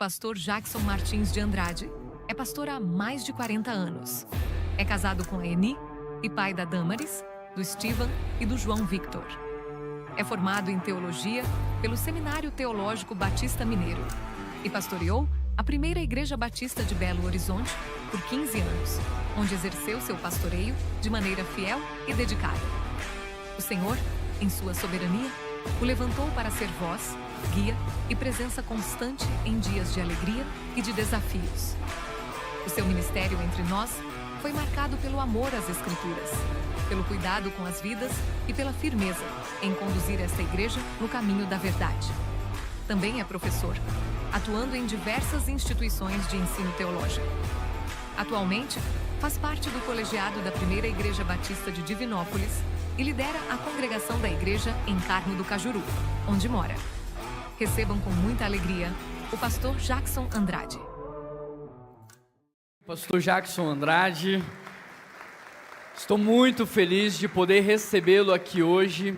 Pastor Jackson Martins de Andrade é pastor há mais de 40 anos. É casado com a Eni e pai da Damaris, do Steven e do João Victor. É formado em teologia pelo Seminário Teológico Batista Mineiro e pastoreou a primeira Igreja Batista de Belo Horizonte por 15 anos, onde exerceu seu pastoreio de maneira fiel e dedicada. O Senhor, em sua soberania, o levantou para ser voz, guia e presença constante em dias de alegria e de desafios. O seu ministério entre nós foi marcado pelo amor às Escrituras, pelo cuidado com as vidas e pela firmeza em conduzir esta igreja no caminho da verdade. Também é professor, atuando em diversas instituições de ensino teológico. Atualmente, faz parte do colegiado da Primeira Igreja Batista de Divinópolis e lidera a congregação da igreja em Carmo do Cajuru, onde mora. Recebam com muita alegria o pastor Jackson Andrade. Pastor Jackson Andrade, estou muito feliz de poder recebê-lo aqui hoje.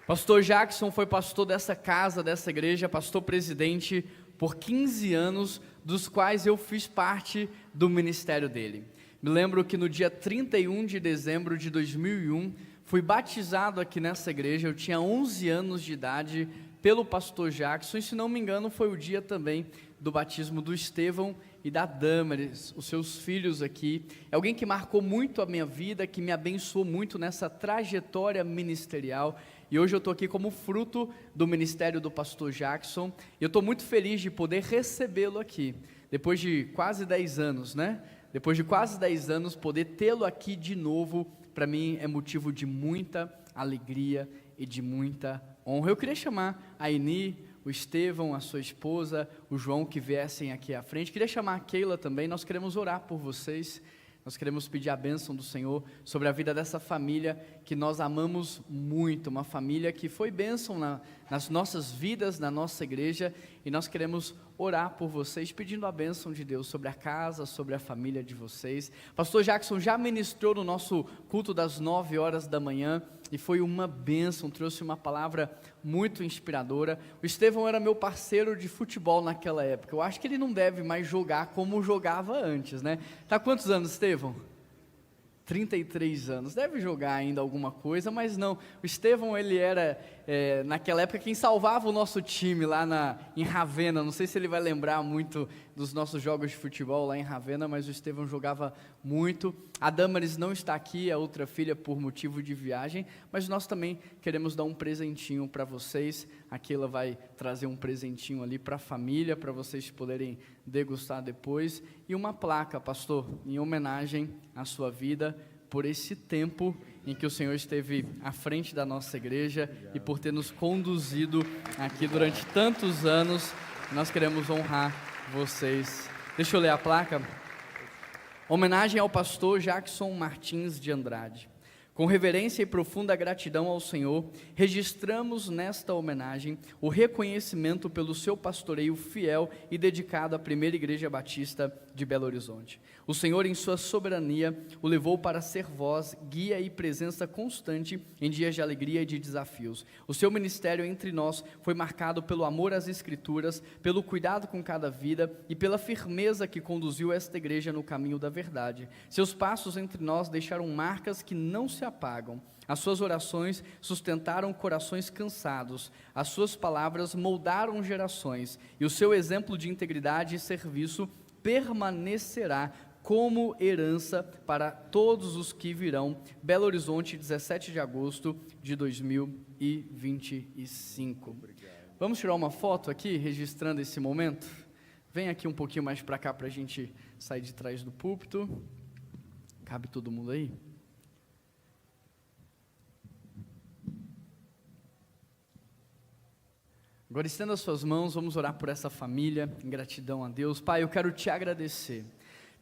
Pastor Jackson foi pastor dessa casa, dessa igreja, pastor presidente por 15 anos, dos quais eu fiz parte do ministério dele. Me lembro que no dia 31 de dezembro de 2001, fui batizado aqui nessa igreja, eu tinha 11 anos de idade, pelo pastor Jackson, e se não me engano foi o dia também do batismo do Estevão e da Damaris, os seus filhos aqui. É alguém que marcou muito a minha vida, que me abençoou muito nessa trajetória ministerial, e hoje eu estou aqui como fruto do ministério do pastor Jackson, e eu estou muito feliz de poder recebê-lo aqui, depois de quase 10 anos, né? Depois de quase 10 anos, poder tê-lo aqui de novo, para mim é motivo de muita alegria e de muita honra. Eu queria chamar a Eni, o Estevão, a sua esposa, o João, que viessem aqui à frente. Queria chamar a Keila também. Nós queremos orar por vocês. Nós queremos pedir a bênção do Senhor sobre a vida dessa família que nós amamos muito, uma família que foi bênção nas nossas vidas, na nossa igreja, e nós queremos orar por vocês, pedindo a bênção de Deus sobre a casa, sobre a família de vocês. Pastor Jackson já ministrou no nosso culto das 9 horas da manhã, e foi uma bênção, trouxe uma palavra muito inspiradora. O Estevão era meu parceiro de futebol naquela época. Eu acho que ele não deve mais jogar como jogava antes, né? Tá quantos anos, Estevão? 33 anos, deve jogar ainda alguma coisa, mas não, o Estevão ele era, naquela época, quem salvava o nosso time lá em Ravenna. Não sei se ele vai lembrar muito dos nossos jogos de futebol lá em Ravenna, mas o Estevão jogava muito. A Damaris não está aqui, a outra filha, por motivo de viagem, mas nós também queremos dar um presentinho para vocês. A Keila vai trazer um presentinho ali para a família, para vocês poderem degustar depois, e uma placa, pastor, em homenagem à sua vida, por esse tempo em que o Senhor esteve à frente da nossa igreja e por ter nos conduzido aqui durante tantos anos. Nós queremos honrar vocês. Deixa eu ler a placa. Homenagem ao pastor Jackson Martins de Andrade. Com reverência e profunda gratidão ao Senhor, registramos nesta homenagem o reconhecimento pelo seu pastoreio fiel e dedicado à Primeira Igreja Batista de Belo Horizonte. O Senhor, em sua soberania, o levou para ser voz, guia e presença constante em dias de alegria e de desafios. O seu ministério entre nós foi marcado pelo amor às Escrituras, pelo cuidado com cada vida e pela firmeza que conduziu esta igreja no caminho da verdade. Seus passos entre nós deixaram marcas que não se apagam. As suas orações sustentaram corações cansados, as suas palavras moldaram gerações, e o seu exemplo de integridade e serviço permanecerá como herança para todos os que virão. Belo Horizonte, 17 de agosto de 2025. Vamos tirar uma foto aqui, registrando esse momento? Vem aqui um pouquinho mais para cá, para a gente sair de trás do púlpito. Cabe todo mundo aí? Agora estenda as suas mãos, vamos orar por essa família, em gratidão a Deus. Pai, eu quero te agradecer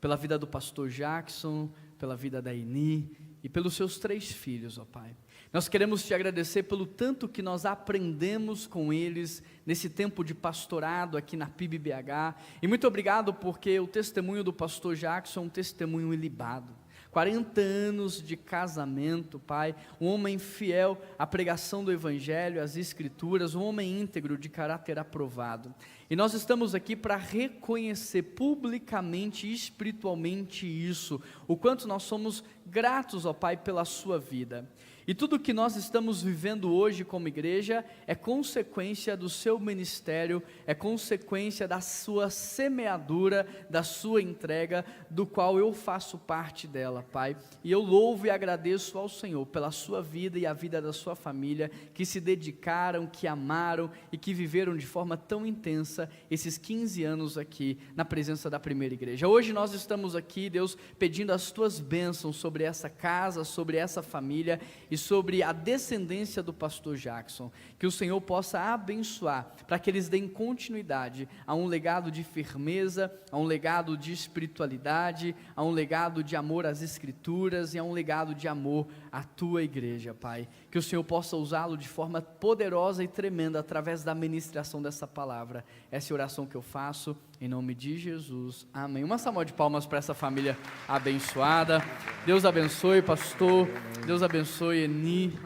pela vida do pastor Jackson, pela vida da Eni e pelos seus 3 filhos, ó Pai. Nós queremos te agradecer pelo tanto que nós aprendemos com eles nesse tempo de pastorado aqui na PIB-BH, e muito obrigado porque o testemunho do pastor Jackson é um testemunho ilibado. 40 anos de casamento, Pai, um homem fiel à pregação do Evangelho, às Escrituras, um homem íntegro, de caráter aprovado. E nós estamos aqui para reconhecer publicamente e espiritualmente isso, o quanto nós somos gratos, ó Pai, pela sua vida. E tudo que nós estamos vivendo hoje como igreja é consequência do seu ministério, é consequência da sua semeadura, da sua entrega, do qual eu faço parte dela, Pai. E eu louvo e agradeço ao Senhor pela sua vida e a vida da sua família, que se dedicaram, que amaram e que viveram de forma tão intensa esses 15 anos aqui na presença da primeira igreja. Hoje nós estamos aqui, Deus, pedindo as tuas bênçãos sobre essa casa, sobre essa família e sobre a descendência do pastor Jackson, que o Senhor possa abençoar, para que eles deem continuidade a um legado de firmeza, a um legado de espiritualidade, a um legado de amor às Escrituras e a um legado de amor à tua igreja, Pai. Que o Senhor possa usá-lo de forma poderosa e tremenda através da ministração dessa palavra. Essa é a oração que eu faço em nome de Jesus, amém. Uma salva de palmas para essa família abençoada. Deus abençoe, pastor. Deus abençoe, Eni.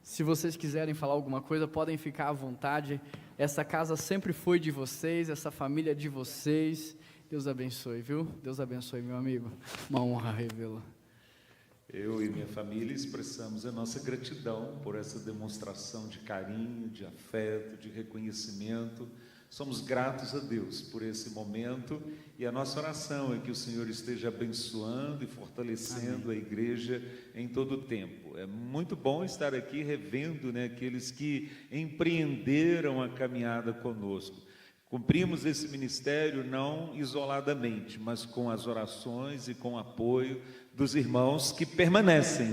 Se vocês quiserem falar alguma coisa, podem ficar à vontade. Essa casa sempre foi de vocês, essa família é de vocês. Deus abençoe, viu? Deus abençoe, meu amigo. Uma honra revê-lo. Eu e minha família expressamos a nossa gratidão por essa demonstração de carinho, de afeto, de reconhecimento. Somos gratos a Deus por esse momento e a nossa oração é que o Senhor esteja abençoando e fortalecendo a igreja em todo o tempo. É muito bom estar aqui revendo, aqueles que empreenderam a caminhada conosco. Cumprimos esse ministério não isoladamente, mas com as orações e com o apoio dos irmãos que permanecem,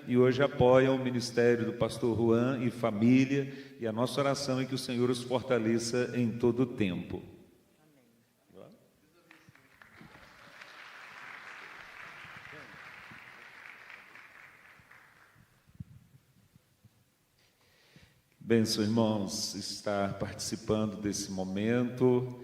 e hoje apoiam o ministério do pastor Juan e família, e a nossa oração é que o Senhor os fortaleça em todo o tempo. Amém. Benção, irmãos, estar participando desse momento,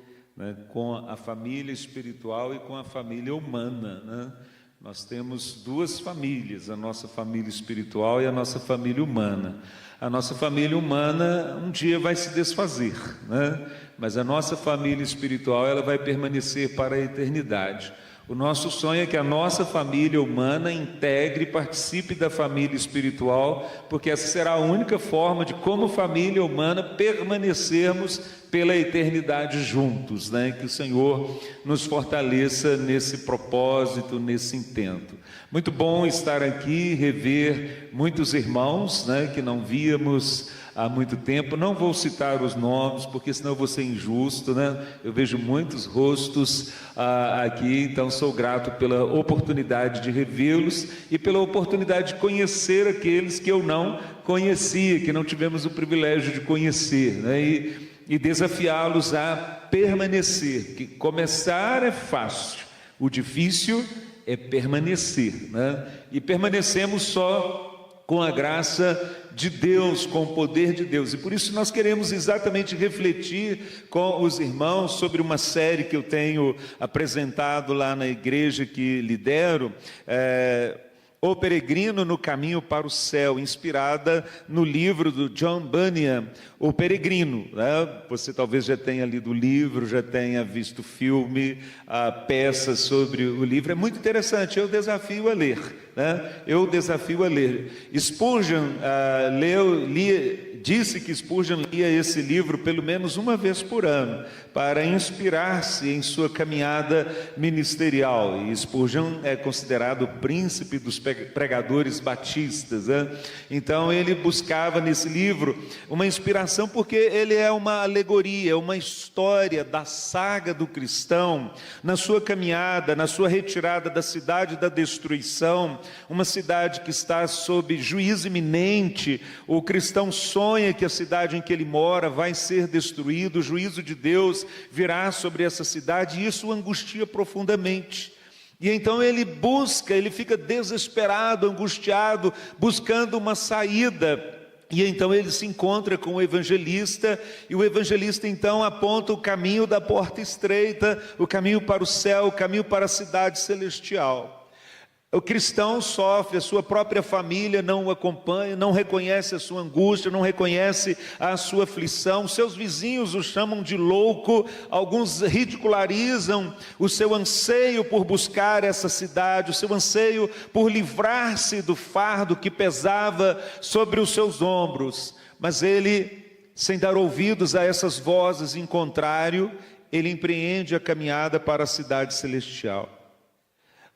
com a família espiritual e com a família humana, Nós temos duas famílias, a nossa família espiritual e a nossa família humana. A nossa família humana um dia vai se desfazer, mas a nossa família espiritual ela vai permanecer para a eternidade. O nosso sonho é que a nossa família humana integre e participe da família espiritual, porque essa será a única forma de, como família humana, permanecermos pela eternidade juntos, Que o Senhor nos fortaleça nesse propósito, nesse intento. Muito bom estar aqui, rever muitos irmãos, que não víamos há muito tempo. Não vou citar os nomes, porque senão eu vou ser injusto, Eu vejo muitos rostos aqui, então sou grato pela oportunidade de revê-los e pela oportunidade de conhecer aqueles que eu não conhecia, que não tivemos o privilégio de conhecer, e desafiá-los a permanecer, que começar é fácil, o difícil é permanecer, E permanecemos só com a graça de Deus, com o poder de Deus, e por isso nós queremos exatamente refletir com os irmãos sobre uma série que eu tenho apresentado lá na igreja que lidero, O Peregrino no Caminho para o Céu, inspirada no livro do John Bunyan, O Peregrino. Você talvez já tenha lido o livro, já tenha visto o filme, a peça sobre o livro. É muito interessante, eu desafio a ler. Eu desafio a ler. Spurgeon disse que Spurgeon lia esse livro pelo menos uma vez por ano, para inspirar-se em sua caminhada ministerial. E Spurgeon é considerado o príncipe dos pregadores batistas. Então ele buscava nesse livro uma inspiração, porque ele é uma alegoria, uma história da saga do cristão, na sua caminhada, na sua retirada da cidade da destruição, uma cidade que está sob juízo iminente. O cristão sonha que a cidade em que ele mora vai ser destruída, o juízo de Deus virá sobre essa cidade, e isso o angustia profundamente. E então ele fica desesperado, angustiado, buscando uma saída. E então ele se encontra com o evangelista, e o evangelista então aponta o caminho da porta estreita, o caminho para o céu, o caminho para a cidade celestial. O cristão sofre, a sua própria família não o acompanha, não reconhece a sua angústia, não reconhece a sua aflição, seus vizinhos o chamam de louco, alguns ridicularizam o seu anseio por buscar essa cidade, o seu anseio por livrar-se do fardo que pesava sobre os seus ombros, mas ele, sem dar ouvidos a essas vozes em contrário, ele empreende a caminhada para a cidade celestial.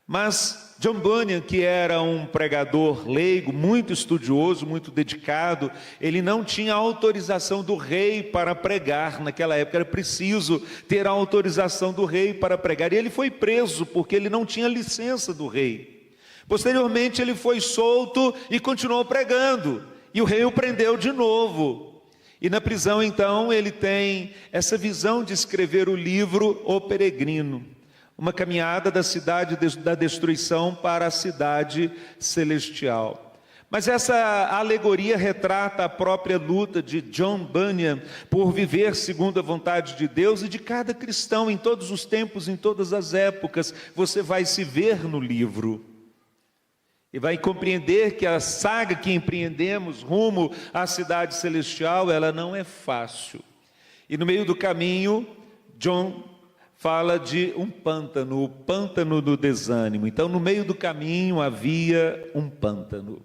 Mas John Bunyan, que era um pregador leigo, muito estudioso, muito dedicado, ele não tinha autorização do rei para pregar. Naquela época era preciso ter a autorização do rei para pregar. E ele foi preso porque ele não tinha licença do rei. Posteriormente ele foi solto e continuou pregando. E o rei o prendeu de novo. E na prisão então ele tem essa visão de escrever o livro O Peregrino. Uma caminhada da cidade da destruição para a cidade celestial. Mas essa alegoria retrata a própria luta de John Bunyan por viver segundo a vontade de Deus e de cada cristão em todos os tempos, em todas as épocas. Você vai se ver no livro e vai compreender que a saga que empreendemos rumo à cidade celestial, ela não é fácil. E no meio do caminho, John fala de um pântano, o pântano do desânimo. Então, no meio do caminho havia um pântano.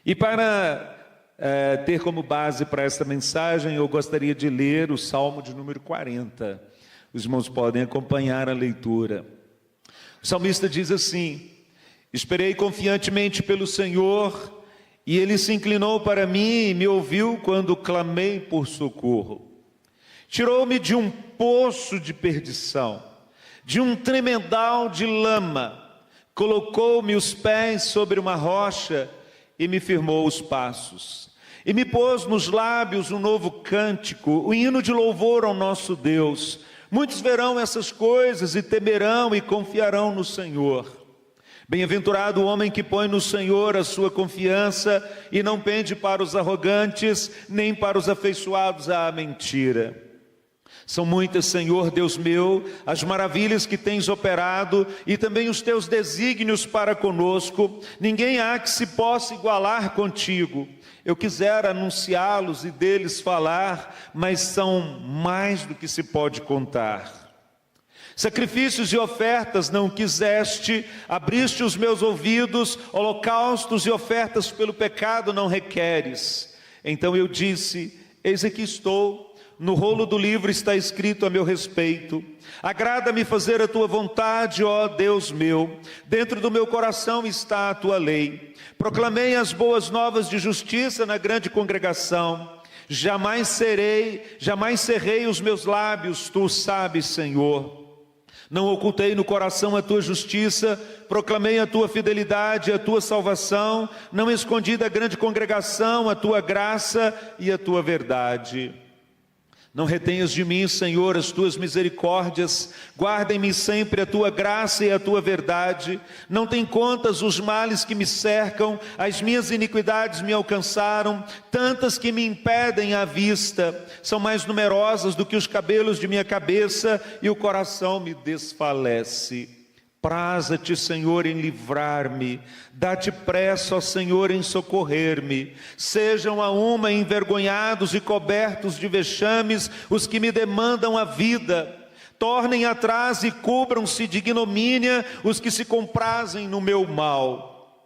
E para ter como base para essa mensagem, eu gostaria de ler o Salmo de número 40. Os irmãos podem acompanhar a leitura. O salmista diz assim: esperei confiantemente pelo Senhor, e Ele se inclinou para mim e me ouviu quando clamei por socorro. Tirou-me de um poço de perdição, de um tremedal de lama, colocou-me os pés sobre uma rocha e me firmou os passos. E me pôs nos lábios um novo cântico, o hino de louvor ao nosso Deus. Muitos verão essas coisas e temerão e confiarão no Senhor. Bem-aventurado o homem que põe no Senhor a sua confiança e não pende para os arrogantes, nem para os afeiçoados à mentira. São muitas, Senhor Deus meu, as maravilhas que tens operado e também os teus desígnios para conosco. Ninguém há que se possa igualar contigo. Eu quisera anunciá-los e deles falar, mas são mais do que se pode contar. Sacrifícios e ofertas não quiseste, abriste os meus ouvidos, holocaustos e ofertas pelo pecado não requeres. Então eu disse: eis aqui estou. No rolo do livro está escrito a meu respeito. Agrada-me fazer a tua vontade, ó Deus meu. Dentro do meu coração está a tua lei. Proclamei as boas novas de justiça na grande congregação. Jamais cerrei os meus lábios, tu sabes, Senhor. Não ocultei no coração a tua justiça, proclamei a tua fidelidade, a tua salvação. Não escondi da grande congregação a tua graça e a tua verdade. Não retenhas de mim, Senhor, as tuas misericórdias, guarda em mim sempre a tua graça e a tua verdade. Não tem contas os males que me cercam, as minhas iniquidades me alcançaram, tantas que me impedem a vista, são mais numerosas do que os cabelos de minha cabeça e o coração me desfalece. Praza-te, Senhor, em livrar-me, dá-te pressa, ó Senhor, em socorrer-me. Sejam a uma envergonhados e cobertos de vexames os que me demandam a vida. Tornem atrás e cubram-se de ignomínia os que se comprazem no meu mal.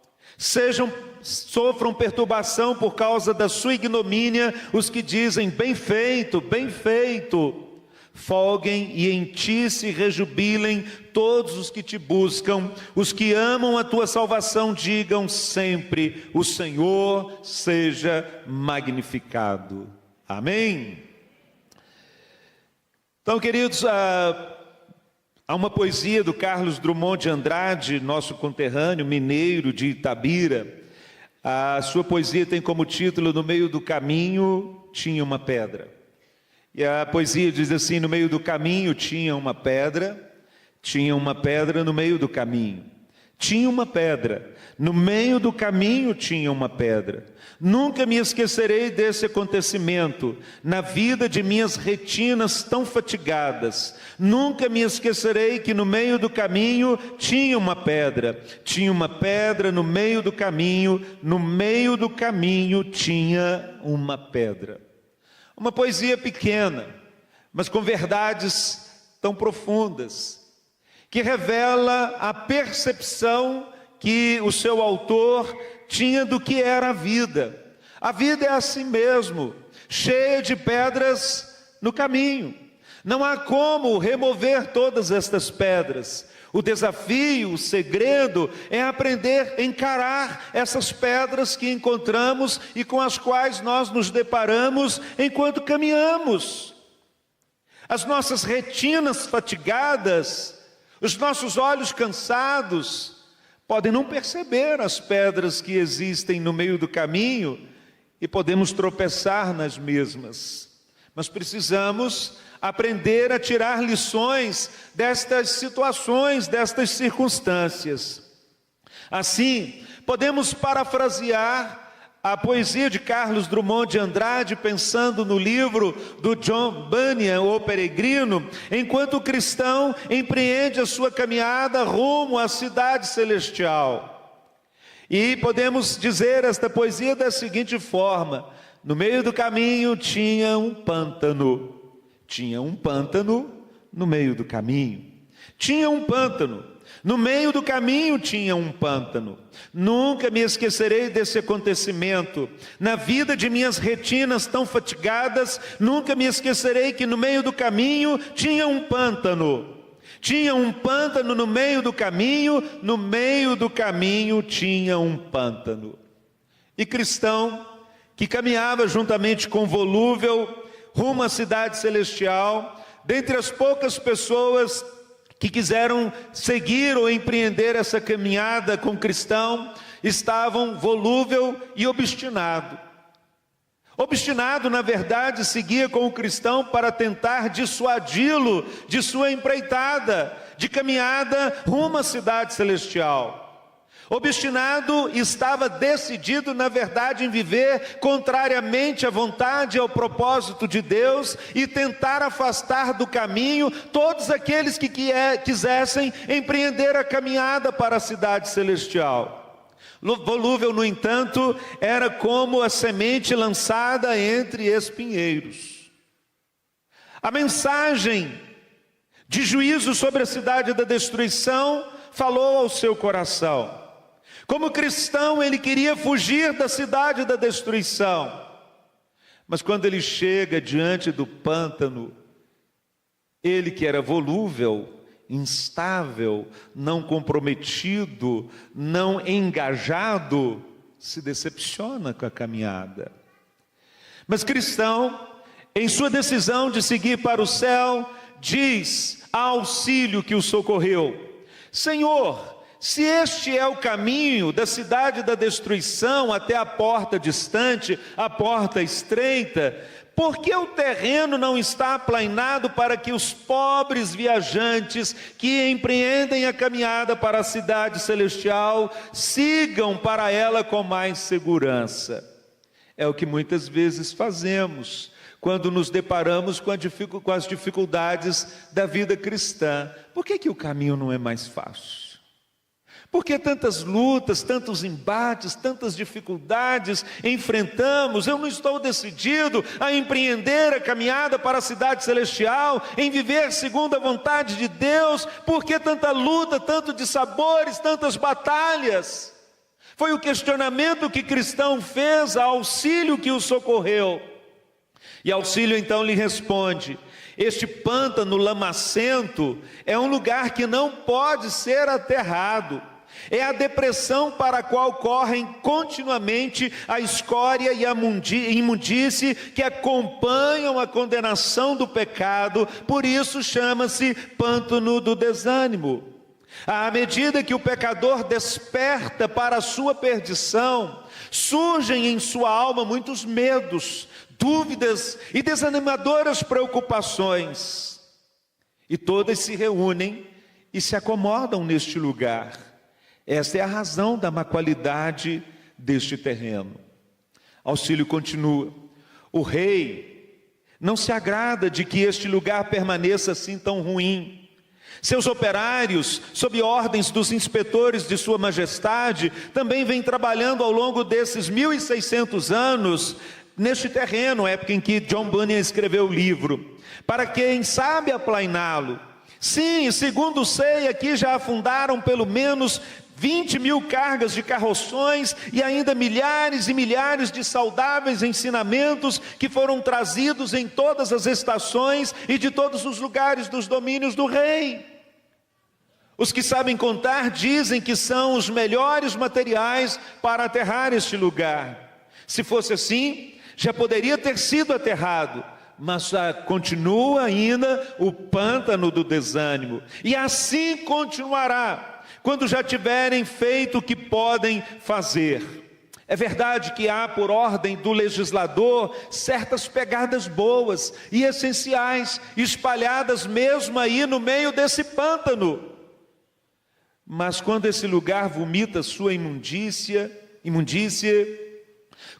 Sofram perturbação por causa da sua ignomínia os que dizem: bem feito, bem feito. Folguem e em ti se rejubilem todos os que te buscam, os que amam a tua salvação digam sempre: o Senhor seja magnificado. Amém? Então, queridos, há uma poesia do Carlos Drummond de Andrade, nosso conterrâneo, mineiro de Itabira. A sua poesia tem como título: No meio do caminho tinha uma pedra. E a poesia diz assim: no meio do caminho tinha uma pedra no meio do caminho. tinha uma pedra. No meio do caminho tinha uma pedra. Nunca me esquecerei desse acontecimento na vida de minhas retinas tão fatigadas. Nunca me esquecerei que no meio do caminho tinha uma pedra. Tinha uma pedra no meio do caminho. No meio do caminho tinha uma pedra. Uma poesia pequena, mas com verdades tão profundas, que revela a percepção que o seu autor tinha do que era a vida. A vida é assim mesmo, cheia de pedras no caminho. Não há como remover todas estas pedras. O desafio, o segredo é aprender a encarar essas pedras que encontramos e com as quais nós nos deparamos enquanto caminhamos. As nossas retinas fatigadas, os nossos olhos cansados, podem não perceber as pedras que existem no meio do caminho e podemos tropeçar nas mesmas. Mas precisamos aprender a tirar lições destas situações, destas circunstâncias. Assim, podemos parafrasear a poesia de Carlos Drummond de Andrade, pensando no livro do John Bunyan, O Peregrino, enquanto o cristão empreende a sua caminhada rumo à cidade celestial. E podemos dizer esta poesia da seguinte forma: no meio do caminho tinha um pântano. Tinha um pântano no meio do caminho. Tinha um pântano. No meio do caminho tinha um pântano. Nunca me esquecerei desse acontecimento. Na vida de minhas retinas tão fatigadas, nunca me esquecerei que no meio do caminho tinha um pântano. Tinha um pântano no meio do caminho, no meio do caminho tinha um pântano. E cristão, que caminhava juntamente com volúvel, rumo à cidade celestial, dentre as poucas pessoas que quiseram seguir ou empreender essa caminhada com o cristão, estavam volúvel e obstinado. Obstinado, na verdade, seguia com o cristão para tentar dissuadi-lo de sua empreitada, de caminhada rumo à cidade celestial. Obstinado, estava decidido, na verdade, em viver contrariamente à vontade e ao propósito de Deus e tentar afastar do caminho todos aqueles que quisessem empreender a caminhada para a cidade celestial. Volúvel, no entanto, era como a semente lançada entre espinheiros. A mensagem de juízo sobre a cidade da destruição falou ao seu coração. Como cristão, ele queria fugir da cidade da destruição. Mas quando ele chega diante do pântano, ele que era volúvel, instável, não comprometido, não engajado, se decepciona com a caminhada. Mas cristão, em sua decisão de seguir para o céu, diz ao auxílio que o socorreu: Senhor, se este é o caminho da cidade da destruição até a porta distante, a porta estreita, por que o terreno não está aplainado para que os pobres viajantes que empreendem a caminhada para a cidade celestial sigam para ela com mais segurança? É o que muitas vezes fazemos quando nos deparamos com as dificuldades da vida cristã. Por que o caminho não é mais fácil? Por que tantas lutas, tantos embates, tantas dificuldades enfrentamos? Eu não estou decidido a empreender a caminhada para a cidade celestial, em viver segundo a vontade de Deus. Por que tanta luta, tanto dissabores, tantas batalhas? Foi o questionamento que cristão fez ao auxílio que o socorreu. E auxílio então lhe responde: este pântano lamacento é um lugar que não pode ser aterrado. É a depressão para a qual correm continuamente a escória e a imundície que acompanham a condenação do pecado. Por isso chama-se pântano do desânimo. À medida que o pecador desperta para a sua perdição, surgem em sua alma muitos medos, dúvidas e desanimadoras preocupações. E todas se reúnem e se acomodam neste lugar. Esta é a razão da má qualidade deste terreno. Auxílio continua: o rei não se agrada de que este lugar permaneça assim tão ruim. Seus operários, sob ordens dos inspetores de sua majestade, também vêm trabalhando ao longo desses 1.600 anos neste terreno, época em que John Bunyan escreveu o livro, para quem sabe aplainá-lo. Sim, segundo sei, aqui já afundaram pelo menos 20.000 cargas de carroções e ainda milhares e milhares de saudáveis ensinamentos que foram trazidos em todas as estações e de todos os lugares dos domínios do rei. Os que sabem contar dizem que são os melhores materiais para aterrar este lugar. Se fosse assim, já poderia ter sido aterrado, mas continua ainda o pântano do desânimo. E assim continuará, quando já tiverem feito o que podem fazer. É verdade que há, por ordem do legislador, certas pegadas boas e essenciais, espalhadas mesmo aí no meio desse pântano. Mas quando esse lugar vomita sua imundícia,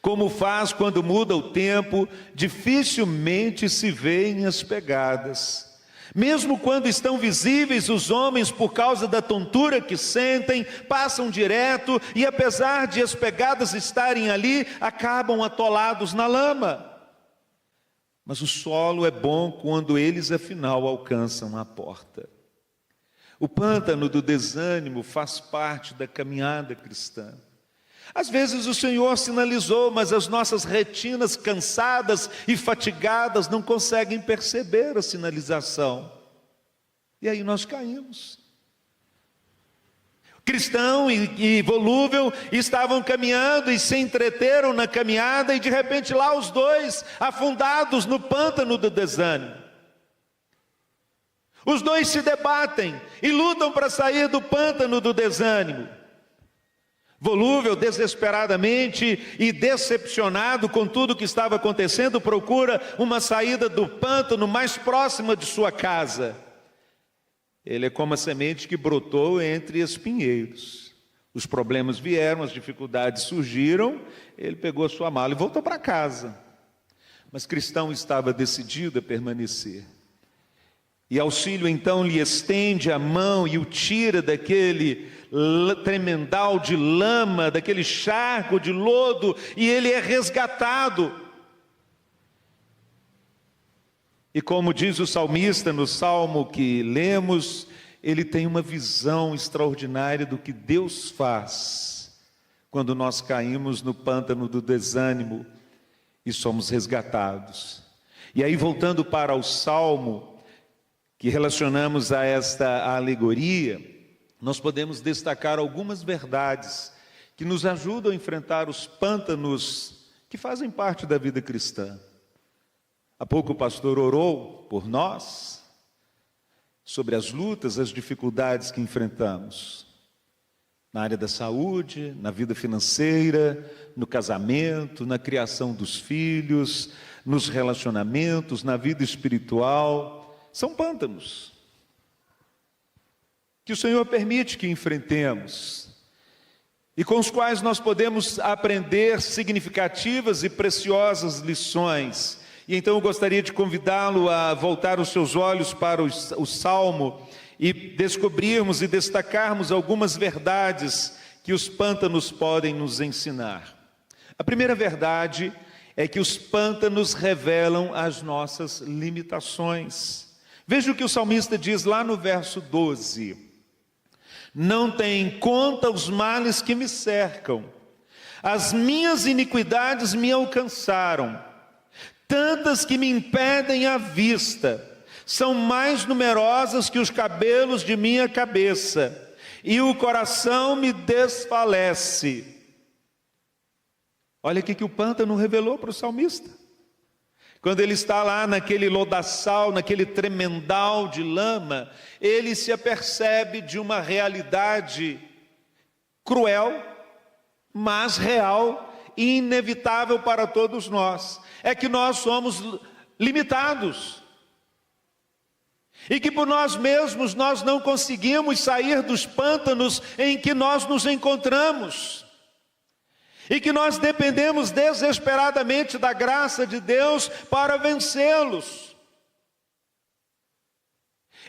como faz quando muda o tempo, dificilmente se veem as pegadas. Mesmo quando estão visíveis, os homens, por causa da tontura que sentem, passam direto e, apesar de as pegadas estarem ali, acabam atolados na lama. Mas o solo é bom quando eles, afinal, alcançam a porta. O pântano do desânimo faz parte da caminhada cristã. Às vezes o Senhor sinalizou, mas as nossas retinas cansadas e fatigadas não conseguem perceber a sinalização. E aí nós caímos. Cristão e volúvel estavam caminhando e se entreteram na caminhada, e de repente lá os dois afundados no pântano do desânimo. Os dois se debatem e lutam para sair do pântano do desânimo. Volúvel, desesperadamente e decepcionado com tudo que estava acontecendo, procura uma saída do pântano mais próxima de sua casa. Ele é como a semente que brotou entre espinheiros. Os problemas vieram, as dificuldades surgiram, ele pegou a sua mala e voltou para casa. Mas Cristão estava decidido a permanecer. E Auxílio então lhe estende a mão e o tira daquele tremendal de lama, daquele charco de lodo, e ele é resgatado. E como diz o salmista no salmo que lemos, ele tem uma visão extraordinária do que Deus faz quando nós caímos no pântano do desânimo e somos resgatados. E aí, voltando para o salmo que relacionamos a esta alegoria, nós podemos destacar algumas verdades que nos ajudam a enfrentar os pântanos que fazem parte da vida cristã. Há pouco o pastor orou por nós, sobre as lutas, as dificuldades que enfrentamos, na área da saúde, na vida financeira, no casamento, na criação dos filhos, nos relacionamentos, na vida espiritual. São pântanos que o Senhor permite que enfrentemos e com os quais nós podemos aprender significativas e preciosas lições. E então eu gostaria de convidá-lo a voltar os seus olhos para o Salmo e descobrirmos e destacarmos algumas verdades que os pântanos podem nos ensinar. A primeira verdade é que os pântanos revelam as nossas limitações. Veja o que o salmista diz lá no verso 12. Não tem em conta os males que me cercam, as minhas iniquidades me alcançaram, tantas que me impedem a vista, são mais numerosas que os cabelos de minha cabeça, e o coração me desfalece. Olha o que o pântano revelou para o salmista. Quando ele está lá naquele lodaçal, naquele tremendal de lama, ele se apercebe de uma realidade cruel, mas real e inevitável para todos nós. É que nós somos limitados. E que por nós mesmos nós não conseguimos sair dos pântanos em que nós nos encontramos. E que nós dependemos desesperadamente da graça de Deus para vencê-los.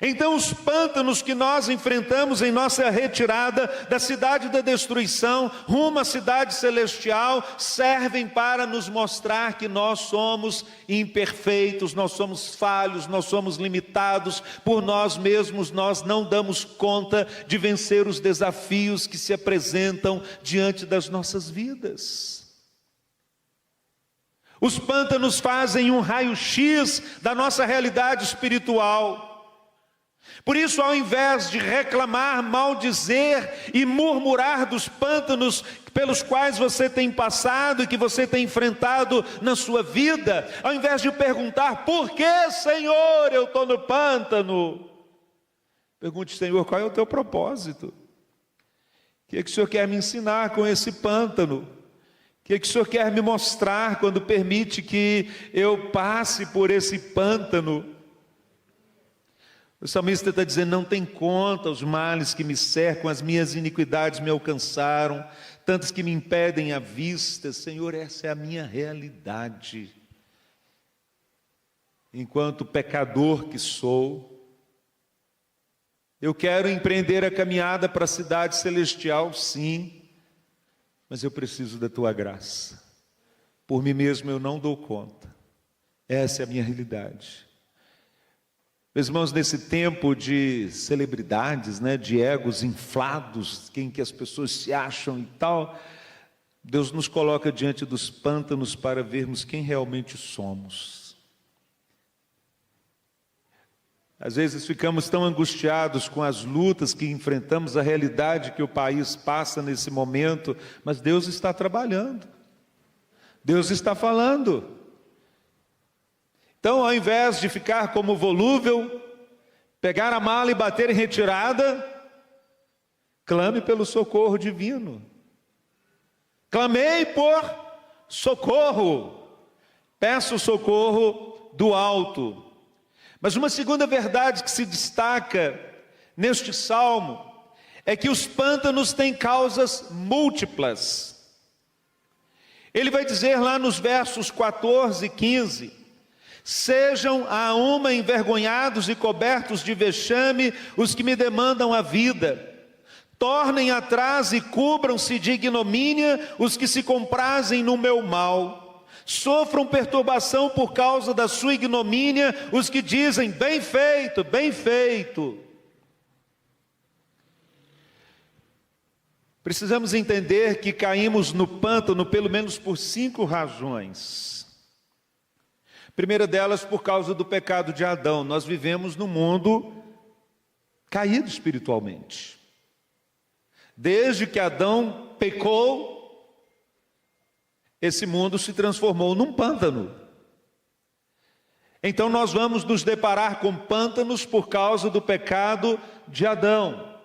Então os pântanos que nós enfrentamos em nossa retirada da cidade da destruição, rumo à cidade celestial, servem para nos mostrar que nós somos imperfeitos, nós somos falhos, nós somos limitados, por nós mesmos nós não damos conta de vencer os desafios que se apresentam diante das nossas vidas. Os pântanos fazem um raio-x da nossa realidade espiritual. Por isso, ao invés de reclamar, maldizer e murmurar dos pântanos pelos quais você tem passado e que você tem enfrentado na sua vida, ao invés de perguntar, por que, Senhor, eu estou no pântano? Pergunte, Senhor, qual é o teu propósito? O que é que o Senhor quer me ensinar com esse pântano? O que é que o Senhor quer me mostrar quando permite que eu passe por esse pântano? O salmista está dizendo, não tem conta os males que me cercam, as minhas iniquidades me alcançaram, tantas que me impedem a vista. Senhor, essa é a minha realidade. Enquanto pecador que sou, eu quero empreender a caminhada para a cidade celestial, sim, mas eu preciso da tua graça. Por mim mesmo eu não dou conta. Essa é a minha realidade. Meus irmãos, nesse tempo de celebridades, de egos inflados, em que as pessoas se acham e tal, Deus nos coloca diante dos pântanos para vermos quem realmente somos. Às vezes ficamos tão angustiados com as lutas que enfrentamos, a realidade que o país passa nesse momento, mas Deus está trabalhando, Deus está falando. Então, ao invés de ficar como volúvel, pegar a mala e bater em retirada, clame pelo socorro divino. Clamei por socorro, peço socorro do alto. Mas uma segunda verdade que se destaca neste salmo é que os pântanos têm causas múltiplas. Ele vai dizer lá nos versos 14 e 15, sejam a uma envergonhados e cobertos de vexame os que me demandam a vida. Tornem atrás e cubram-se de ignomínia os que se comprazem no meu mal. Sofram perturbação por causa da sua ignomínia os que dizem, bem feito, bem feito. Precisamos entender que caímos no pântano pelo menos por 5 razões. Primeira delas, por causa do pecado de Adão. Nós vivemos num mundo caído espiritualmente. Desde que Adão pecou, esse mundo se transformou num pântano. Então nós vamos nos deparar com pântanos por causa do pecado de Adão.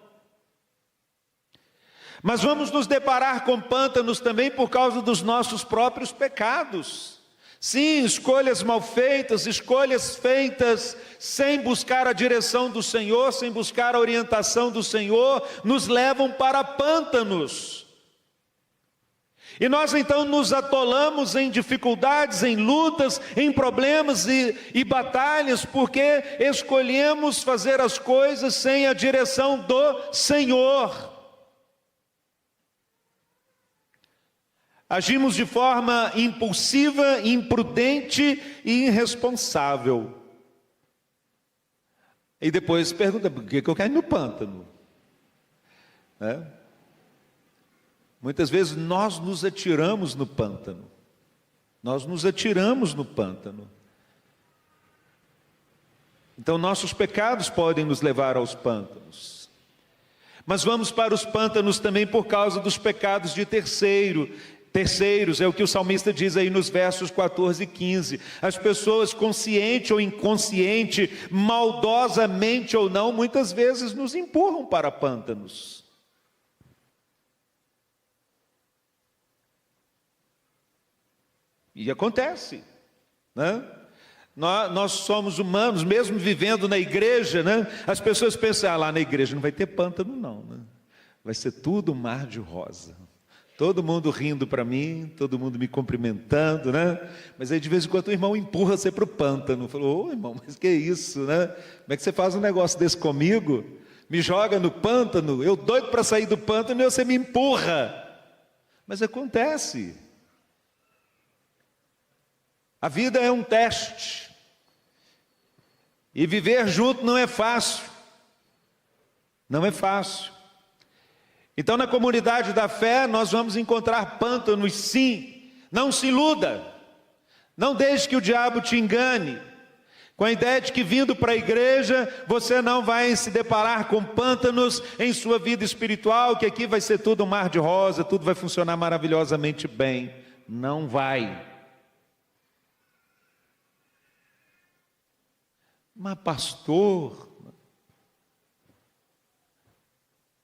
Mas vamos nos deparar com pântanos também por causa dos nossos próprios pecados. Sim, escolhas mal feitas, escolhas feitas sem buscar a direção do Senhor, sem buscar a orientação do Senhor, nos levam para pântanos. E nós então nos atolamos em dificuldades, em lutas, em problemas e batalhas, porque escolhemos fazer as coisas sem a direção do Senhor. Agimos de forma impulsiva, imprudente e irresponsável. E depois pergunta, por que eu caí no pântano? Muitas vezes nós nos atiramos no pântano. Nós nos atiramos no pântano. Então nossos pecados podem nos levar aos pântanos. Mas vamos para os pântanos também por causa dos pecados de terceiros, é o que o salmista diz aí nos versos 14 e 15. As pessoas, consciente ou inconsciente, maldosamente ou não, muitas vezes nos empurram para pântanos. E acontece, Nós somos humanos, mesmo vivendo na igreja, né? As pessoas pensam, lá na igreja não vai ter pântano não, né? Vai ser tudo um mar de rosa. Todo mundo rindo para mim, todo mundo me cumprimentando, né? Mas aí de vez em quando o irmão empurra você para o pântano. Falou, ô irmão, mas que isso, né? Como é que você faz um negócio desse comigo? Me joga no pântano, eu doido para sair do pântano e você me empurra. Mas acontece. A vida é um teste. E viver junto não é fácil. Não é fácil. Então, na comunidade da fé, nós vamos encontrar pântanos, sim. Não se iluda. Não deixe que o diabo te engane, com a ideia de que vindo para a igreja, você não vai se deparar com pântanos em sua vida espiritual, que aqui vai ser tudo um mar de rosa, tudo vai funcionar maravilhosamente bem. Não vai. Mas pastor,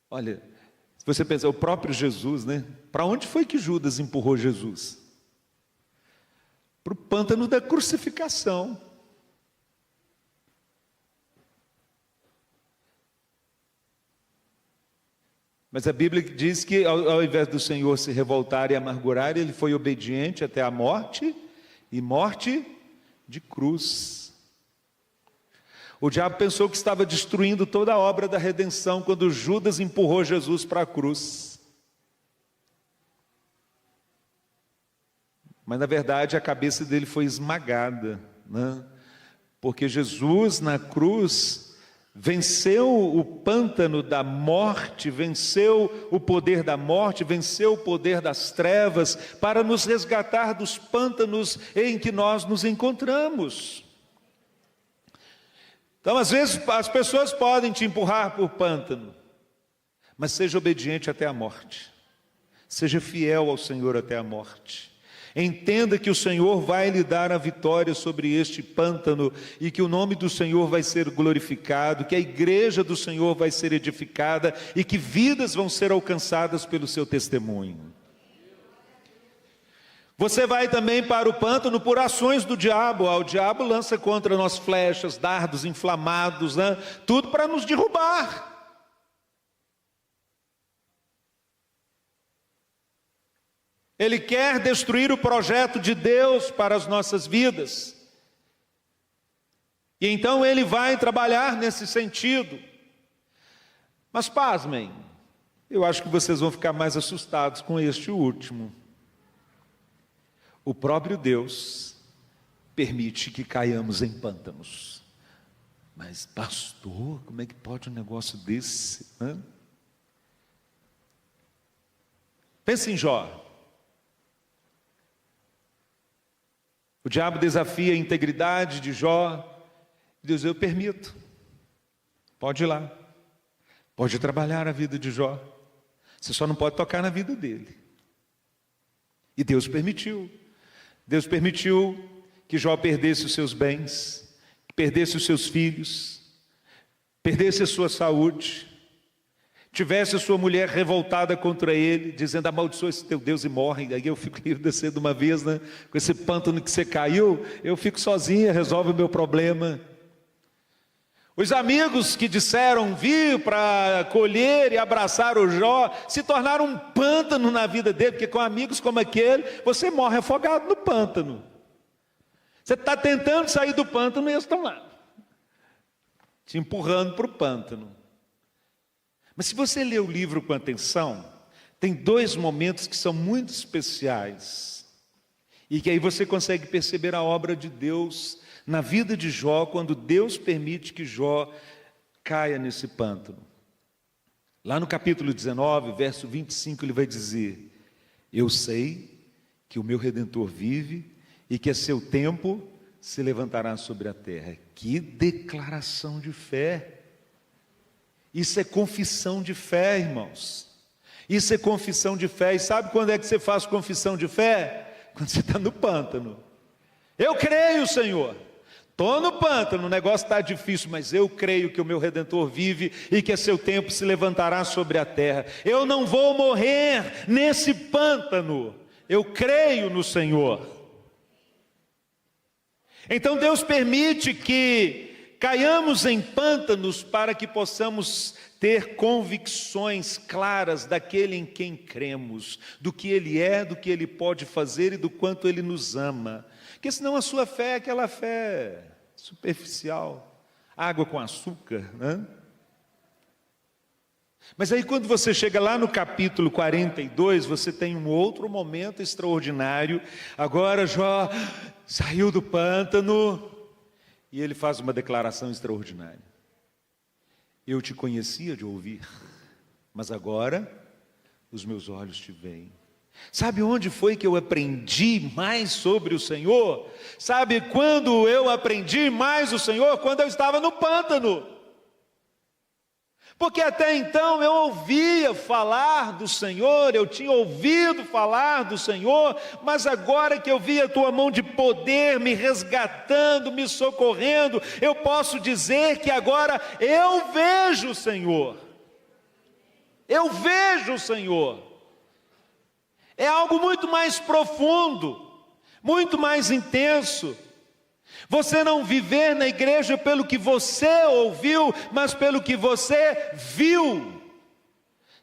olha, se você pensar, o próprio Jesus, né? Para onde foi que Judas empurrou Jesus? Para o pântano da crucificação. Mas a Bíblia diz que ao invés do Senhor se revoltar e amargurar, ele foi obediente até a morte, e morte de cruz. O diabo pensou que estava destruindo toda a obra da redenção quando Judas empurrou Jesus para a cruz. Mas na verdade a cabeça dele foi esmagada, né? Porque Jesus na cruz venceu o pântano da morte, venceu o poder da morte, venceu o poder das trevas, para nos resgatar dos pântanos em que nós nos encontramos. Então, às vezes, as pessoas podem te empurrar por pântano, mas seja obediente até a morte. Seja fiel ao Senhor até a morte. Entenda que o Senhor vai lhe dar a vitória sobre este pântano e que o nome do Senhor vai ser glorificado, que a igreja do Senhor vai ser edificada e que vidas vão ser alcançadas pelo seu testemunho. Você vai também para o pântano por ações do diabo. O diabo lança contra nós flechas, dardos inflamados, né? Tudo para nos derrubar. Ele quer destruir o projeto de Deus para as nossas vidas. E então ele vai trabalhar nesse sentido. Mas pasmem, eu acho que vocês vão ficar mais assustados com este último. O próprio Deus permite que caiamos em pântanos. Mas pastor, como é que pode um negócio desse? Pense em Jó. O diabo desafia a integridade de Jó. Deus, eu permito. Pode ir lá. Pode trabalhar a vida de Jó. Você só não pode tocar na vida dele. E Deus permitiu. Deus permitiu que Jó perdesse os seus bens, que perdesse os seus filhos, perdesse a sua saúde, tivesse a sua mulher revoltada contra ele, dizendo, amaldiçoa esse teu Deus e morre. Aí eu fico livre de ser de uma vez, né? Com esse pântano que você caiu, eu fico sozinha, resolve o meu problema. Os amigos que disseram vir para colher e abraçar o Jó, se tornaram um pântano na vida dele, porque com amigos como aquele, você morre afogado no pântano. Você está tentando sair do pântano e eles estão lá, te empurrando para o pântano. Mas se você ler o livro com atenção, tem dois momentos que são muito especiais, e que aí você consegue perceber a obra de Deus na vida de Jó, quando Deus permite que Jó caia nesse pântano. Lá no capítulo 19, verso 25, ele vai dizer, eu sei que o meu Redentor vive e que a seu tempo se levantará sobre a terra. Que declaração de fé! Isso é confissão de fé, irmãos. Isso é confissão de fé. E sabe quando é que você faz confissão de fé? Quando você está no pântano. Eu creio, Senhor. Estou no pântano, o negócio está difícil, mas eu creio que o meu Redentor vive e que a seu tempo se levantará sobre a terra. Eu não vou morrer nesse pântano. Eu creio no Senhor. Então Deus permite que caiamos em pântanos para que possamos ter convicções claras daquele em quem cremos, do que Ele é, do que Ele pode fazer e do quanto Ele nos ama. Porque senão a sua fé é aquela fé superficial, água com açúcar, né? Mas aí quando você chega lá no capítulo 42, você tem um outro momento extraordinário. Agora Jó saiu do pântano e ele faz uma declaração extraordinária. Eu te conhecia de ouvir, mas agora os meus olhos te veem. Sabe onde foi que eu aprendi mais sobre o Senhor? Sabe quando eu aprendi mais o Senhor? Quando eu estava no pântano. Porque até então eu ouvia falar do Senhor, eu tinha ouvido falar do Senhor, mas agora que eu vi a tua mão de poder me resgatando, me socorrendo, eu posso dizer que agora eu vejo o Senhor. Eu vejo o Senhor. É algo muito mais profundo, muito mais intenso. Você não viver na igreja pelo que você ouviu, mas pelo que você viu.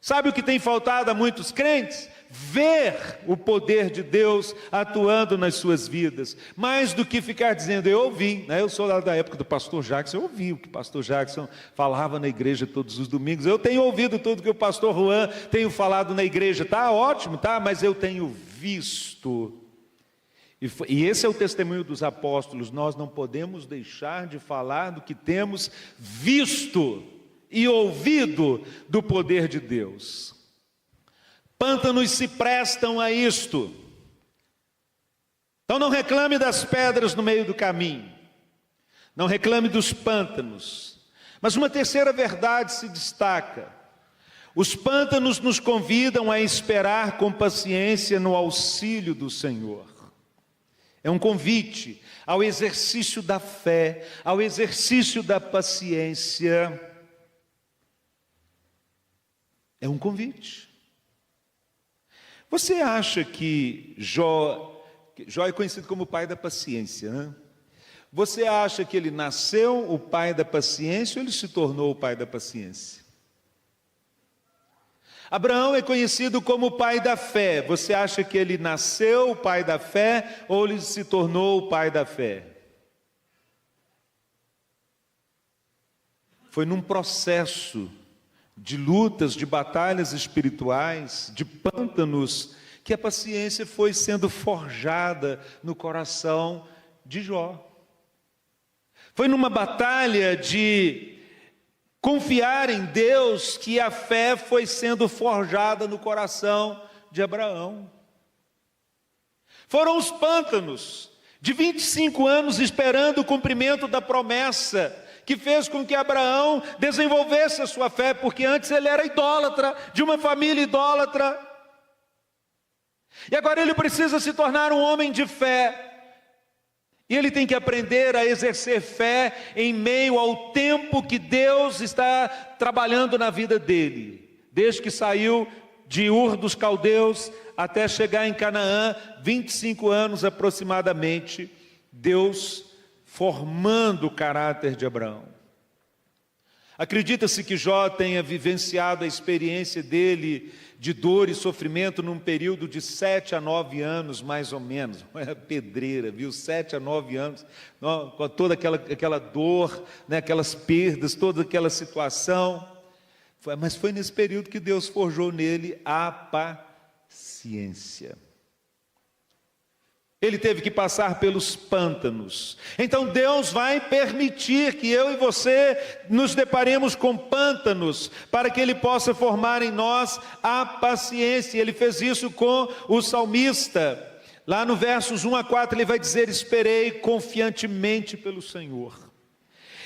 Sabe o que tem faltado a muitos crentes? Ver o poder de Deus atuando nas suas vidas, mais do que ficar dizendo, eu ouvi, né? Eu sou lá da época do pastor Jackson, eu ouvi o que o pastor Jackson falava na igreja todos os domingos, eu tenho ouvido tudo que o pastor Juan tem falado na igreja, tá ótimo, tá? Mas eu tenho visto. E esse é o testemunho dos apóstolos, nós não podemos deixar de falar do que temos visto e ouvido do poder de Deus. Pântanos se prestam a isto. Então não reclame das pedras no meio do caminho, não reclame dos pântanos. Mas uma terceira verdade se destaca: os pântanos nos convidam a esperar com paciência no auxílio do Senhor. É um convite ao exercício da fé, ao exercício da paciência. É um convite. Você acha que Jó é conhecido como o pai da paciência, né? Você acha que ele nasceu o pai da paciência ou ele se tornou o pai da paciência? Abraão é conhecido como o pai da fé. Você acha que ele nasceu o pai da fé ou ele se tornou o pai da fé? Foi num processo de lutas, de batalhas espirituais, de pântanos, que a paciência foi sendo forjada no coração de Jó. Foi numa batalha de confiar em Deus que a fé foi sendo forjada no coração de Abraão. Foram os pântanos de 25 anos esperando o cumprimento da promessa, que fez com que Abraão desenvolvesse a sua fé, porque antes ele era idólatra, de uma família idólatra. E agora ele precisa se tornar um homem de fé. E ele tem que aprender a exercer fé em meio ao tempo que Deus está trabalhando na vida dele. Desde que saiu de Ur dos Caldeus até chegar em Canaã, 25 anos aproximadamente, Deus formando o caráter de Abraão. Acredita-se que Jó tenha vivenciado a experiência dele de dor e sofrimento num período de 7 a 9 anos, mais ou menos. Uma pedreira, viu? 7 a 9 anos, com toda aquela dor, né? Aquelas perdas, toda aquela situação. Mas foi nesse período que Deus forjou nele a paciência. Ele teve que passar pelos pântanos. Então Deus vai permitir que eu e você nos deparemos com pântanos, para que Ele possa formar em nós a paciência. Ele fez isso com o salmista. Lá no versos 1 a 4 ele vai dizer: esperei confiantemente pelo Senhor.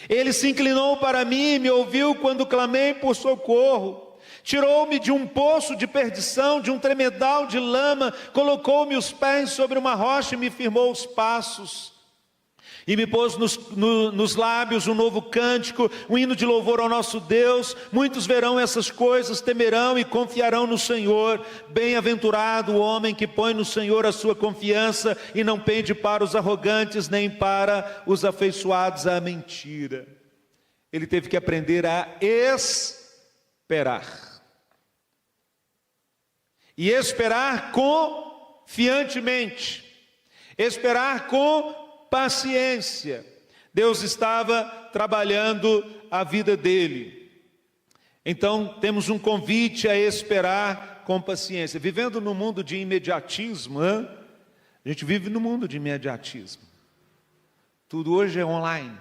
Ele se inclinou para mim e me ouviu quando clamei por socorro. Tirou-me de um poço de perdição, de um tremedal de lama, colocou-me os pés sobre uma rocha e me firmou os passos. E me pôs nos lábios um novo cântico, um hino de louvor ao nosso Deus. Muitos verão essas coisas, temerão e confiarão no Senhor. Bem-aventurado o homem que põe no Senhor a sua confiança e não pende para os arrogantes, nem para os afeiçoados à mentira. Ele teve que aprender a esperar. E esperar confiantemente. Esperar com paciência. Deus estava trabalhando a vida dele. Então temos um convite a esperar com paciência. Vivendo no mundo de imediatismo, a gente vive no mundo de imediatismo. Tudo hoje é online,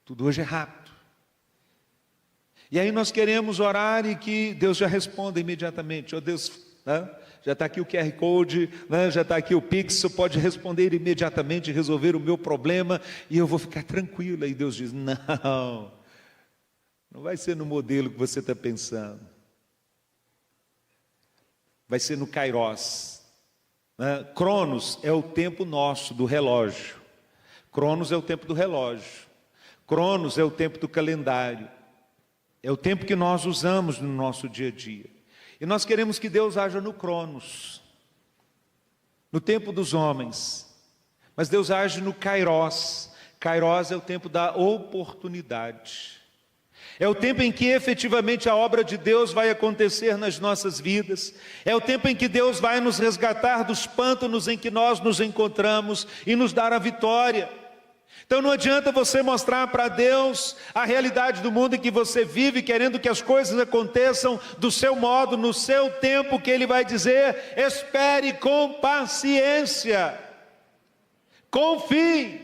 tudo hoje é rápido. E aí nós queremos orar e que Deus já responda imediatamente. Oh Deus, já está aqui o QR Code, já está aqui o Pix, você pode responder imediatamente, resolver o meu problema, e eu vou ficar tranquilo. E Deus diz, não vai ser no modelo que você está pensando, vai ser no Kairos. Cronos é o tempo nosso, do relógio. Cronos é o tempo do relógio. Cronos é o tempo do calendário. É o tempo que nós usamos no nosso dia a dia. E nós queremos que Deus haja no Cronos, no tempo dos homens. Mas Deus age no Kairos. Kairos é o tempo da oportunidade. É o tempo em que efetivamente a obra de Deus vai acontecer nas nossas vidas. É o tempo em que Deus vai nos resgatar dos pântanos em que nós nos encontramos e nos dar a vitória. Então não adianta você mostrar para Deus a realidade do mundo em que você vive, querendo que as coisas aconteçam do seu modo, no seu tempo, que Ele vai dizer, espere com paciência, confie,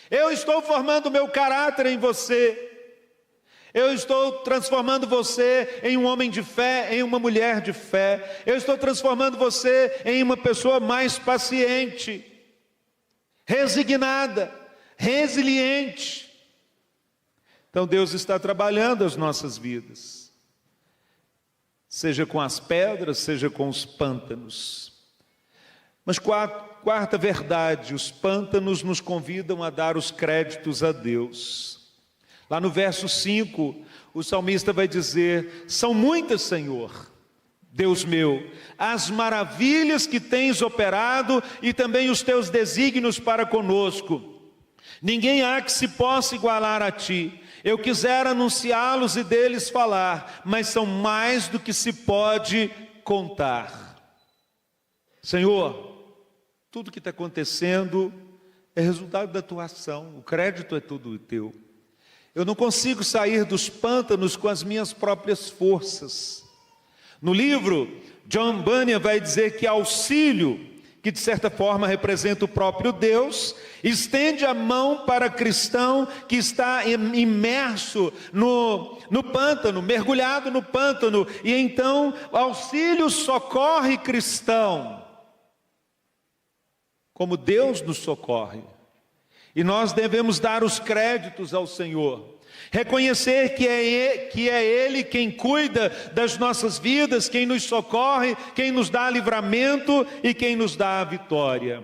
eu estou formando o meu caráter em você, eu estou transformando você em um homem de fé, em uma mulher de fé, eu estou transformando você em uma pessoa mais paciente, resignada, resiliente. Então Deus está trabalhando as nossas vidas, seja com as pedras, seja com os pântanos. Mas quarta verdade, os pântanos nos convidam a dar os créditos a Deus. Lá no verso 5, o salmista vai dizer, são muitas, Senhor, Deus meu, as maravilhas que tens operado e também os teus desígnios para conosco. Ninguém há que se possa igualar a ti. Eu quisera anunciá-los e deles falar, mas são mais do que se pode contar. Senhor, tudo que está acontecendo é resultado da tua ação, o crédito é tudo teu. Eu não consigo sair dos pântanos com as minhas próprias forças. No livro, John Bunyan vai dizer que auxílio, que de certa forma representa o próprio Deus, estende a mão para cristão que está imerso no pântano, mergulhado no pântano, e então auxílio socorre cristão, como Deus nos socorre. E nós devemos dar os créditos ao Senhor, reconhecer que é Ele quem cuida das nossas vidas, quem nos socorre, quem nos dá livramento e quem nos dá a vitória.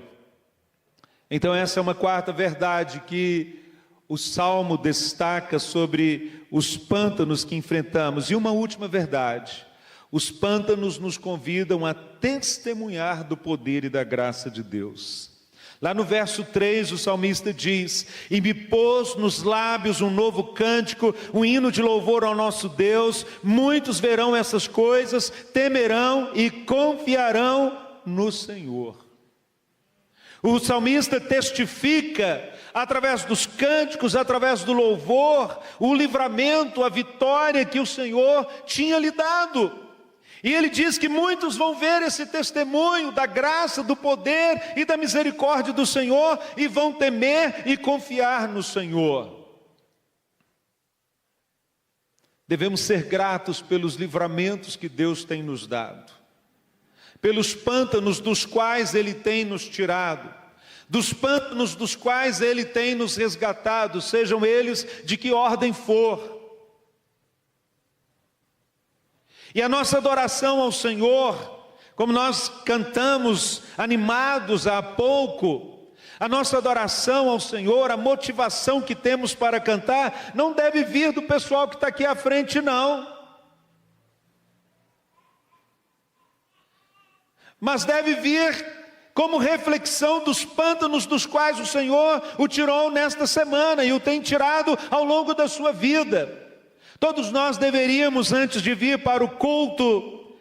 Então essa é uma quarta verdade que o Salmo destaca sobre os pântanos que enfrentamos. E uma última verdade, os pântanos nos convidam a testemunhar do poder e da graça de Deus. Lá no verso 3, o salmista diz, e me pôs nos lábios um novo cântico, um hino de louvor ao nosso Deus. Muitos verão essas coisas, temerão e confiarão no Senhor. O salmista testifica, através dos cânticos, através do louvor, o livramento, a vitória que o Senhor tinha lhe dado. E ele diz que muitos vão ver esse testemunho da graça, do poder e da misericórdia do Senhor e vão temer e confiar no Senhor. Devemos ser gratos pelos livramentos que Deus tem nos dado, pelos pântanos dos quais Ele tem nos tirado, dos pântanos dos quais Ele tem nos resgatado, sejam eles de que ordem for. E a nossa adoração ao Senhor, como nós cantamos animados há pouco, A nossa adoração ao Senhor, a motivação que temos para cantar, não deve vir do pessoal que está aqui à frente, não. Mas deve vir como reflexão dos pântanos dos quais o Senhor o tirou nesta semana e o tem tirado ao longo da sua vida. Todos nós deveríamos, antes de vir para o culto,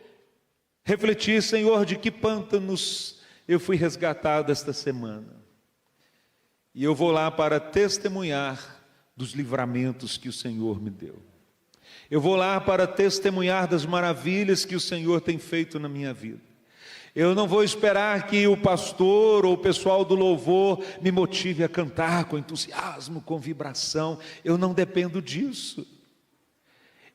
refletir: Senhor, de que pântanos eu fui resgatado esta semana? E eu vou lá para testemunhar dos livramentos que o Senhor me deu. Eu vou lá para testemunhar das maravilhas que o Senhor tem feito na minha vida. Eu não vou esperar que o pastor ou o pessoal do louvor me motive a cantar com entusiasmo, com vibração. Eu não dependo disso.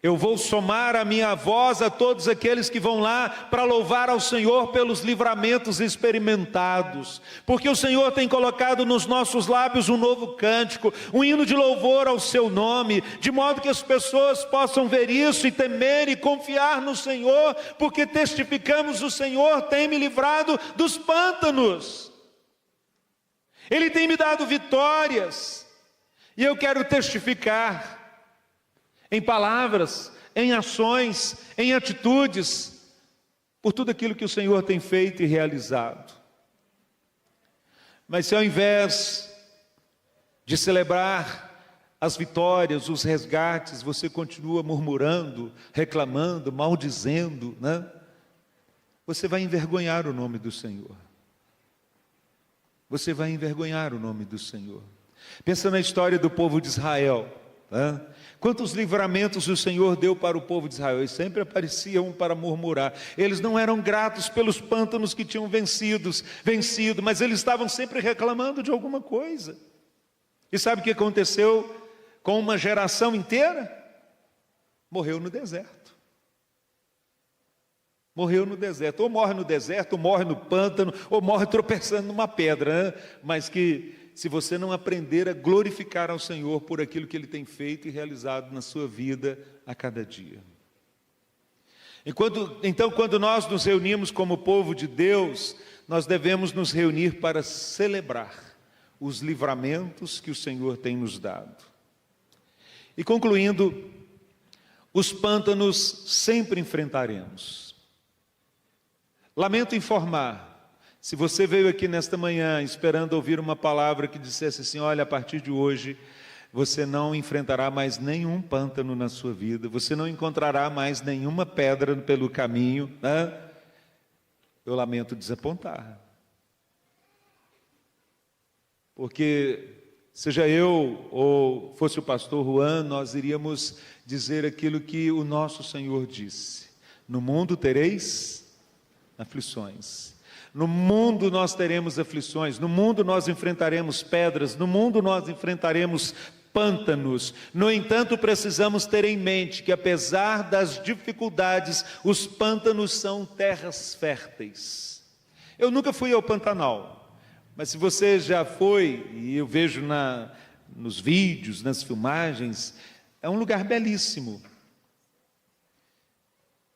Eu vou somar a minha voz a todos aqueles que vão lá para louvar ao Senhor pelos livramentos experimentados, porque o Senhor tem colocado nos nossos lábios um novo cântico, um hino de louvor ao seu nome, de modo que as pessoas possam ver isso e temer e confiar no Senhor, porque testificamos: o Senhor tem me livrado dos pântanos, Ele tem me dado vitórias, e eu quero testificar em palavras, em ações, em atitudes, por tudo aquilo que o Senhor tem feito e realizado. Mas se ao invés de celebrar as vitórias, os resgates, você continua murmurando, reclamando, maldizendo, né? Você vai envergonhar o nome do Senhor. Você vai envergonhar o nome do Senhor. Pensa na história do povo de Israel, né? Quantos livramentos o Senhor deu para o povo de Israel? Eles sempre apareciam para murmurar. Eles não eram gratos pelos pântanos que tinham vencido, mas eles estavam sempre reclamando de alguma coisa. E sabe o que aconteceu com uma geração inteira? Morreu no deserto. Morreu no deserto. Ou morre no deserto, ou morre no pântano, ou morre tropeçando numa pedra, né? Mas que, se você não aprender a glorificar ao Senhor por aquilo que Ele tem feito e realizado na sua vida a cada dia. Então, quando nós nos reunimos como povo de Deus, nós devemos nos reunir para celebrar os livramentos que o Senhor tem nos dado. E concluindo, os pântanos sempre enfrentaremos. Lamento informar, se você veio aqui nesta manhã esperando ouvir uma palavra que dissesse assim: olha, a partir de hoje você não enfrentará mais nenhum pântano na sua vida, você não encontrará mais nenhuma pedra pelo caminho, né? Eu lamento desapontar. Porque seja eu ou fosse o pastor Juan, nós iríamos dizer aquilo que o nosso Senhor disse: no mundo tereis aflições. No mundo nós teremos aflições, no mundo nós enfrentaremos pedras, no mundo nós enfrentaremos pântanos. No entanto, precisamos ter em mente que, apesar das dificuldades, os pântanos são terras férteis. Eu nunca fui ao Pantanal, mas se você já foi, e eu vejo nos vídeos, nas filmagens, é um lugar belíssimo,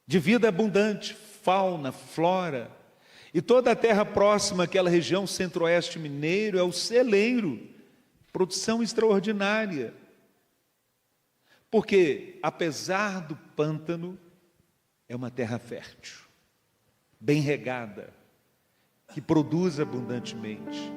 de vida abundante, fauna, flora. E toda a terra próxima àquela região centro-oeste mineiro é o celeiro, produção extraordinária. Porque, apesar do pântano, é uma terra fértil, bem regada, que produz abundantemente.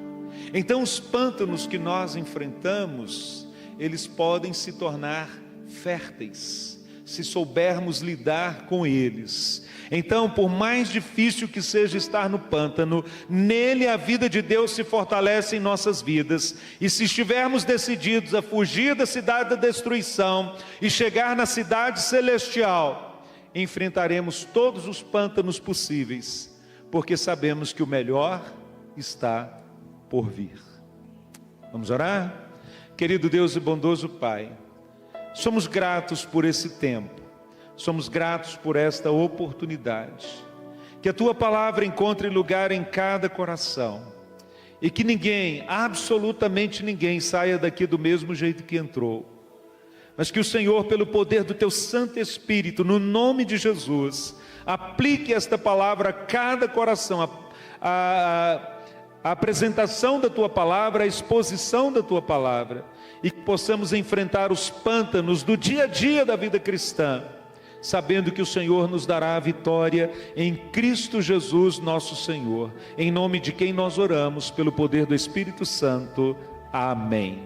Então, os pântanos que nós enfrentamos, eles podem se tornar férteis, se soubermos lidar com eles. Então, por mais difícil que seja estar no pântano, nele a vida de Deus se fortalece em nossas vidas. E se estivermos decididos a fugir da cidade da destruição e chegar na cidade celestial, enfrentaremos todos os pântanos possíveis, porque sabemos que o melhor está por vir. Vamos orar? Querido Deus e bondoso Pai, somos gratos por esse tempo. Somos gratos por esta oportunidade. Que a Tua palavra encontre lugar em cada coração. E que ninguém, absolutamente ninguém, saia daqui do mesmo jeito que entrou. Mas que o Senhor, pelo poder do Teu Santo Espírito, no nome de Jesus, aplique esta palavra a cada coração, a apresentação da Tua palavra, a exposição da Tua palavra, e que possamos enfrentar os pântanos do dia a dia da vida cristã, sabendo que o Senhor nos dará a vitória em Cristo Jesus nosso Senhor, em nome de quem nós oramos, pelo poder do Espírito Santo. Amém.